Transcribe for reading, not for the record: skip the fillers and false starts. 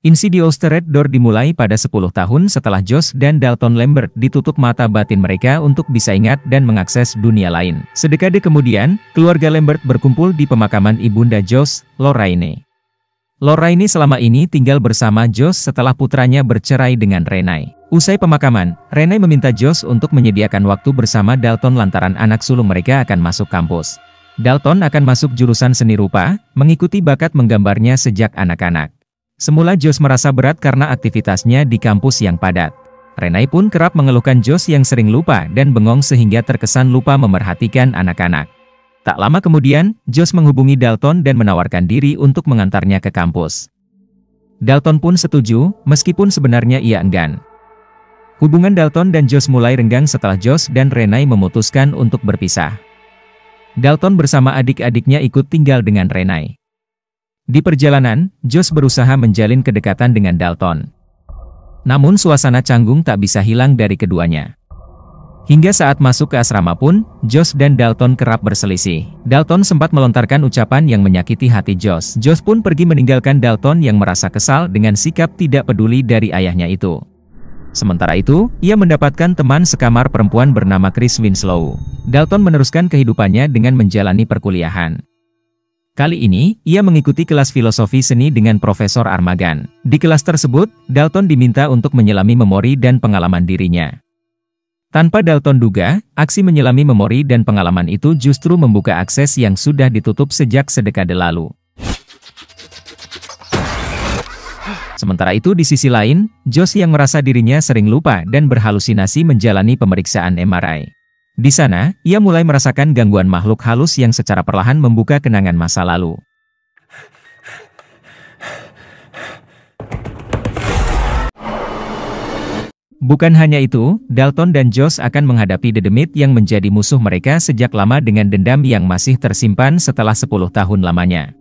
Insidious Threat Door dimulai pada 10 tahun setelah Josh dan Dalton Lambert ditutup mata batin mereka untuk bisa ingat dan mengakses dunia lain. Sedekade kemudian, keluarga Lambert berkumpul di pemakaman ibunda Josh, Lorraine. Lorraine selama ini tinggal bersama Josh setelah putranya bercerai dengan Renai. Usai pemakaman, Renai meminta Josh untuk menyediakan waktu bersama Dalton lantaran anak sulung mereka akan masuk kampus. Dalton akan masuk jurusan seni rupa, mengikuti bakat menggambarnya sejak anak-anak. Semula Josh merasa berat karena aktivitasnya di kampus yang padat. Renai pun kerap mengeluhkan Josh yang sering lupa dan bengong sehingga terkesan lupa memerhatikan anak-anak. Tak lama kemudian, Josh menghubungi Dalton dan menawarkan diri untuk mengantarnya ke kampus. Dalton pun setuju, meskipun sebenarnya ia enggan. Hubungan Dalton dan Josh mulai renggang setelah Josh dan Renai memutuskan untuk berpisah. Dalton bersama adik-adiknya ikut tinggal dengan Renai. Di perjalanan, Josh berusaha menjalin kedekatan dengan Dalton. Namun suasana canggung tak bisa hilang dari keduanya. Hingga saat masuk ke asrama pun, Josh dan Dalton kerap berselisih. Dalton sempat melontarkan ucapan yang menyakiti hati Josh. Josh pun pergi meninggalkan Dalton yang merasa kesal dengan sikap tidak peduli dari ayahnya itu. Sementara itu, ia mendapatkan teman sekamar perempuan bernama Chris Winslow. Dalton meneruskan kehidupannya dengan menjalani perkuliahan. Kali ini, ia mengikuti kelas filosofi seni dengan Profesor Armagan. Di kelas tersebut, Dalton diminta untuk menyelami memori dan pengalaman dirinya. Tanpa Dalton duga, aksi menyelami memori dan pengalaman itu justru membuka akses yang sudah ditutup sejak sedekade lalu. Sementara itu di sisi lain, Josh yang merasa dirinya sering lupa dan berhalusinasi menjalani pemeriksaan MRI. Di sana, ia mulai merasakan gangguan makhluk halus yang secara perlahan membuka kenangan masa lalu. Bukan hanya itu, Dalton dan Josh akan menghadapi The Demit yang menjadi musuh mereka sejak lama dengan dendam yang masih tersimpan setelah 10 tahun lamanya.